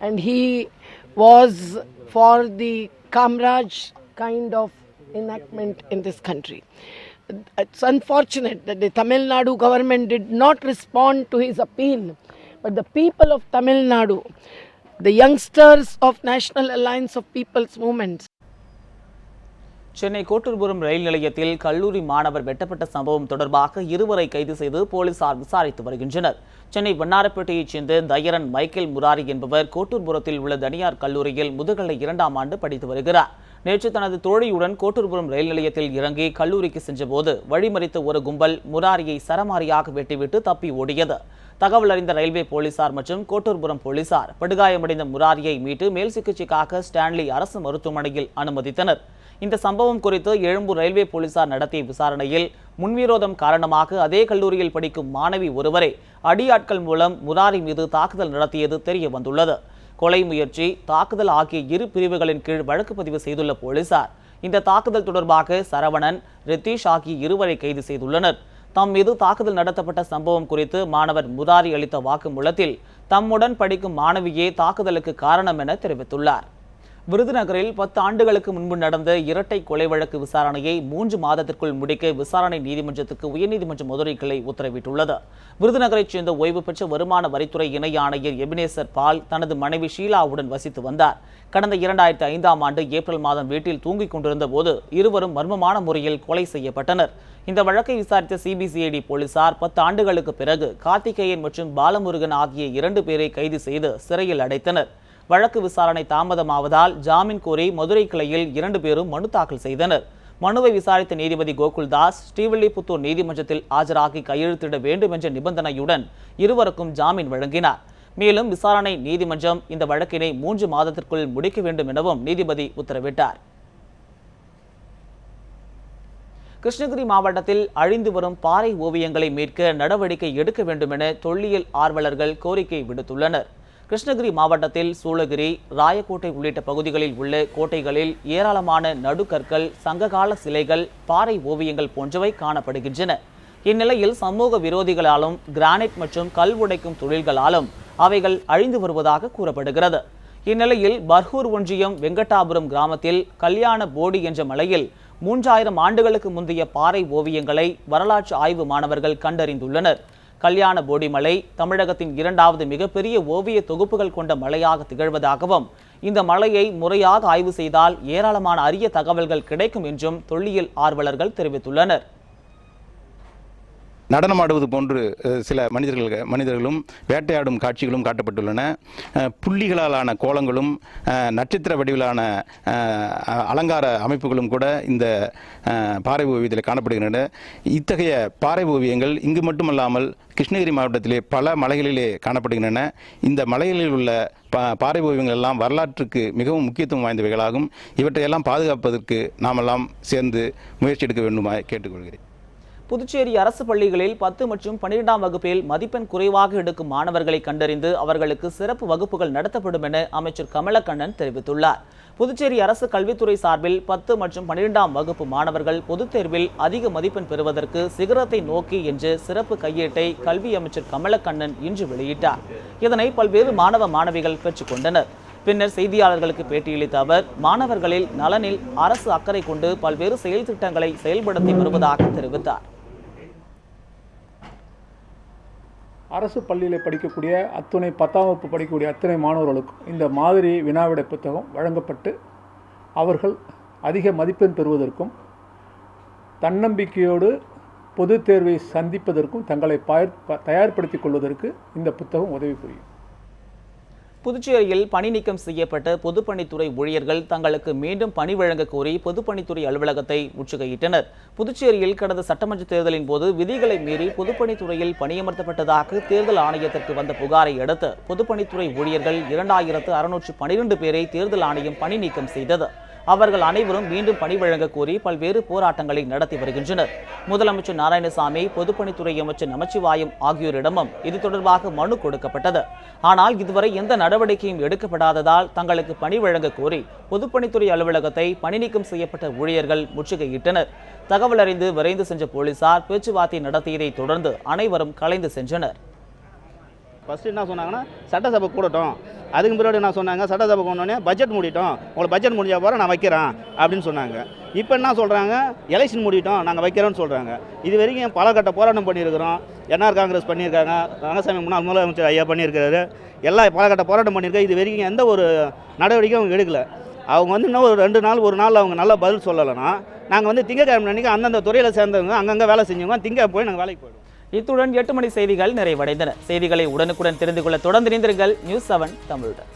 and he was for the Kamraj kind of enactment in this country. It's unfortunate that the Tamil Nadu government did not respond to his appeal, but the people of Tamil Nadu, the youngsters of National Alliance of People's Movements, Chennai Kotturpuram ரயில் நிலையத்தில் கல்லூரி மாணவர் வெட்டப்பட்ட சம்பவம் தொடர்பாக 2 கைது செய்து போலீசார் விசாரித்து வருகின்றனர். சென்னை வண்ணாரப்பேட்டையைச் சேர்ந்த தயரன் மைக்கேல் முராரி என்பவர் கோட்டூர்புரத்தில் உள்ள தனியார் கல்லூரியில் முதுகலை 2ஆம் ஆண்டு படித்து வருகிறார். நேற்று தனது தோழியுடன் கோட்டூர்புரம் ரயில் நிலையத்தில் இறங்கி கல்லூரிக்கு சென்றபோது வழிமறித்த ஒரு கும்பல் முராரியை சரமாரியாக வெட்டிவிட்டு தப்பி ஓடியது. தகவல் அறிந்த ரயில்வே போலீசார் மற்றும் கோட்டூர்புரம் போலீசார் படுகாயமடைந்த முராரியை மீட்டு மேல் சிகிச்சைக்காக ஸ்டான்லி அரசு மருத்துவமனையில் அனுமதித்தனர். இந்த சம்பவம் குறித்து எழும்பூர் ரயில்வே போலீசார் நடத்திய விசாரணையில் முன்விரோதம் காரணமாக அதே கல்லூரியில் படிக்கும் மாணவி ஒருவரை அடியாட்கள் மூலம் முராரி மீது தாக்குதல் நடத்தியது தெரிய வந்துள்ளது. கொலை முயற்சி, தாக்குதல் ஆகிய 2 பிரிவுகளின் கீழ் வழக்கு பதிவு செய்துள்ள போலீசார் இந்த தாக்குதல் தொடர்பாக சரவணன், ரித்தீஷ் ஆகிய 2 கைது செய்துள்ளனர். தம் மீது தாக்குதல் நடத்தப்பட்ட சம்பவம் குறித்து மாணவர் முராரி அளித்த வாக்குமூலத்தில் தம்முடன் படிக்கும் மாணவியே தாக்குதலுக்கு காரணம் என தெரிவித்துள்ளார். விருதுநகரில் 10 ஆண்டுகளுக்கு முன்பு நடந்த இரட்டை கொலை வழக்கு விசாரணையை 3 மாதத்திற்குள் முடிக்க விசாரணை நீதிமன்றத்துக்கு உயர்நீதிமன்ற மதுரை கிளை உத்தரவிட்டுள்ளது. விருதுநகரைச் சேர்ந்த ஓய்வு பெற்ற வருமான வரித்துறை இணை ஆணையர் எபினேசர் பால் தனது மனைவி ஷீலாவுடன் வசித்து வந்தார். கடந்த 2005ஆம் ஆண்டு ஏப்ரல் மாதம் வீட்டில் தூங்கிக் கொண்டிருந்த போது இருவரும் மர்மமான முறையில் கொலை செய்யப்பட்டனர். இந்த வழக்கை விசாரித்த சிபிசிஐடி போலீசார் 10 ஆண்டுகளுக்கு பிறகு கார்த்திகேயன் மற்றும் பாலமுருகன் ஆகிய 2 பேரை கைது செய்து சிறையில் அடைத்தனர். வழக்கு விசாரணை தாமதமாவதால் ஜாமீன் கோரி மதுரை கிளையில் 2 பேரும் மனு தாக்கல் செய்தனர். மனுவை விசாரித்த நீதிபதி கோகுல்தாஸ் ஸ்ரீவில்லிபுத்தூர் நீதிமன்றத்தில் ஆஜராகி கையெழுத்திட வேண்டும் என்ற நிபந்தனையுடன் இருவருக்கும் ஜாமீன் வழங்கினார். மேலும் விசாரணை நீதிமன்றம் இந்த வழக்கினை 3 மாதத்திற்குள் முடிக்க வேண்டும் எனவும் நீதிபதி உத்தரவிட்டார். கிருஷ்ணகிரி மாவட்டத்தில் அழிந்து வரும் பாறை ஓவியங்களை மீட்க நடவடிக்கை எடுக்க வேண்டும் என தொல்லியல் ஆர்வலர்கள் கோரிக்கை விடுத்துள்ளனர். கிருஷ்ணகிரி மாவட்டத்தில் சூளகிரி, ராயக்கோட்டை உள்ளிட்ட பகுதிகளில் உள்ள கோட்டைகளில் ஏராளமான நடுக்கற்கள், சங்ககால சிலைகள், பாறை ஓவியங்கள் போன்றவை காணப்படுகின்றன. இந்நிலையில் சமூக விரோதிகளாலும் கிரானைட் மற்றும் கல் உடைக்கும் தொழில்களாலும் அவைகள் அழிந்து வருவதாக கூறப்படுகிறது. இந்நிலையில் பர்கூர் ஒன்றியம் வெங்கடாபுரம் கிராமத்தில் கல்யாண போடி என்ற மலையில் 3000 ஆண்டுகளுக்கு முந்தைய பாறை ஓவியங்களை வரலாற்று ஆய்வு மாணவர்கள் கண்டறிந்துள்ளனர். கல்யாண போடி மலை தமிழகத்தின் 2வது மிகப்பெரிய ஓவிய தொகுப்புகள் கொண்ட மலையாக திகழ்வதாகவும் இந்த மலையை முறையாக ஆய்வு செய்தால் ஏராளமான அரிய தகவல்கள் கிடைக்கும் என்றும் தொல்லியல் ஆர்வலர்கள் தெரிவித்துள்ளனர். நடனமாடுவது போன்று சில மனிதர்களும் வேட்டையாடும் காட்சிகளும் காட்டப்பட்டுள்ளன. புள்ளிகளாலான கோலங்களும் நட்சத்திர வடிவிலான அலங்கார அமைப்புகளும் கூட இந்த பாறை ஓவியத்தில் காணப்படுகின்றன. இத்தகைய பாறை ஓவியங்கள் இங்கு மட்டுமல்லாமல் கிருஷ்ணகிரி மாவட்டத்திலே பல மலைகளிலே காணப்படுகின்றன. இந்த மலைகளில் உள்ள பாறை ஓவியங்கள் எல்லாம் வரலாற்றுக்கு மிகவும் முக்கியத்துவம் வாய்ந்தவைகளாகும். இவற்றையெல்லாம் பாதுகாப்பதற்கு நாமெல்லாம் சேர்ந்து முயற்சி எடுக்க வேண்டுமாய் கேட்டுக்கொள்கிறேன். புதுச்சேரி அரசு பள்ளிகளில் 10 மற்றும் 12ஆம் வகுப்பில் மதிப்பெண் குறைவாக எடுக்கும் மாணவர்களை கண்டறிந்து அவர்களுக்கு சிறப்பு வகுப்புகள் நடத்தப்படும் என அமைச்சர் கமலக்கண்ணன் தெரிவித்துள்ளார். புதுச்சேரி அரசு கல்வித்துறை சார்பில் 10 மற்றும் 12ஆம் வகுப்பு மாணவர்கள் பொதுத் தேர்வில் அதிக மதிப்பெண் பெறுவதற்கு சிகரத்தை நோக்கி என்ற சிறப்பு கையேட்டை கல்வி அமைச்சர் கமலக்கண்ணன் இன்று வெளியிட்டார். இதனை பல்வேறு மாணவ மாணவிகள் பெற்றுக்கொண்டனர். பின்னர் செய்தியாளர்களுக்கு பேட்டியளித்த அவர் மாணவர்களில் நலனில் அரசு அக்கறை கொண்டு பல்வேறு செயல் திட்டங்களை செயல்படுத்தி வருவதாக தெரிவித்தார். அரசு பள்ளியில் படிக்கக்கூடிய அத்துணை 10ஆம் வகுப்பு படிக்கக்கூடிய அத்தனை மாணவர்களுக்கும் இந்த மாதிரி வினாவிடை புத்தகம் வழங்கப்பட்டு அவர்கள் அதிக மதிப்பெண் பெறுவதற்கும் தன்னம்பிக்கையோடு பொதுத் தேர்வை சந்திப்பதற்கும் தங்களை தயார்படுத்திக் கொள்வதற்கு இந்த புத்தகம் உதவி புரியும். புதுச்சேரியில் பணி நீக்கம் செய்யப்பட்ட பொதுப்பணித்துறை ஊழியர்கள் தங்களுக்கு மீண்டும் பணி வழங்க கோரி பொதுப்பணித்துறை அலுவலகத்தை முற்றுகையிட்டனர். புதுச்சேரியில் கடந்த சட்டமன்ற தேர்தலின் போது விதிகளை மீறி பொதுப்பணித்துறையில் பணியமர்த்தப்பட்டதாக தேர்தல் ஆணையத்திற்கு வந்த புகாரை அடுத்து பொதுப்பணித்துறை ஊழியர்கள் 2612 பேரை தேர்தல் ஆணையம் பணி நீக்கம் செய்தது. அவர்கள் அனைவரும் மீண்டும் பணி வழங்க கோரி பல்வேறு போராட்டங்களை நடத்தி வருகின்றனர். முதலமைச்சர் நாராயணசாமி, பொதுப்பணித்துறை அமைச்சர் நமச்சிவாயம் ஆகியோரிடமும் இது தொடர்பாக மனு கொடுக்கப்பட்டது. ஆனால் இதுவரை எந்த நடவடிக்கையும் எடுக்கப்படாததால் தங்களுக்கு பணி வழங்க கோரி பொதுப்பணித்துறை அலுவலகத்தை பணி நீக்கம் செய்யப்பட்ட ஊழியர்கள் முற்றுகையிட்டனர். தகவல் அறிந்து விரைந்து சென்ற போலீசார் பேச்சுவார்த்தை நடத்தியதை தொடர்ந்து அனைவரும் கலைந்து சென்றனர். ஃபஸ்ட்டு என்ன சொன்னாங்கன்னா சட்டசபை கூடட்டும், அதுக்கு பின்னாடி என்ன சொன்னாங்க, சட்டசபை கொண்டோடனே பட்ஜெட் மூடிட்டோம், உங்களுக்கு பட்ஜெட் முடிஞ்ச போகிற நான் வைக்கிறேன் அப்படின்னு சொன்னாங்க. இப்போ என்ன சொல்கிறாங்க, எலெக்ஷன் மூடிட்டோம் நாங்கள் வைக்கிறோன்னு சொல்கிறாங்க. இது வரைக்கும் பல கட்ட போராட்டம் பண்ணியிருக்கிறோம். என்ஆர் காங்கிரஸ் பண்ணியிருக்காங்க, ரங்கசாமி முன்னாள் முதலமைச்சர் ஐயா பண்ணியிருக்காரு, எல்லாம் பல கட்ட போராட்டம் பண்ணியிருக்காங்க. இது வரைக்கும் எந்த ஒரு நடவடிக்கையும் அவங்க எடுக்கலை. அவங்க வந்து இன்னும் ஒரு 2 நாள் 1 நாள் அவங்க நல்லா பதில் சொல்லலைன்னா நாங்கள் திங்கட்கிழமை அன்றைக்கி அந்தந்த துறையில் சேர்ந்தவங்க அங்கங்கே வேலை செஞ்சவங்க போய் நாங்கள் வேலைக்கு போயிடுவோம். இத்துடன் 8 மணி செய்திகள் நிறைவடைந்தன. செய்திகளை உடனுக்குடன் தெரிந்து கொள்ள தொடர்ந்து இணைந்திருங்கள் நியூஸ் 7 தமிழுடன்.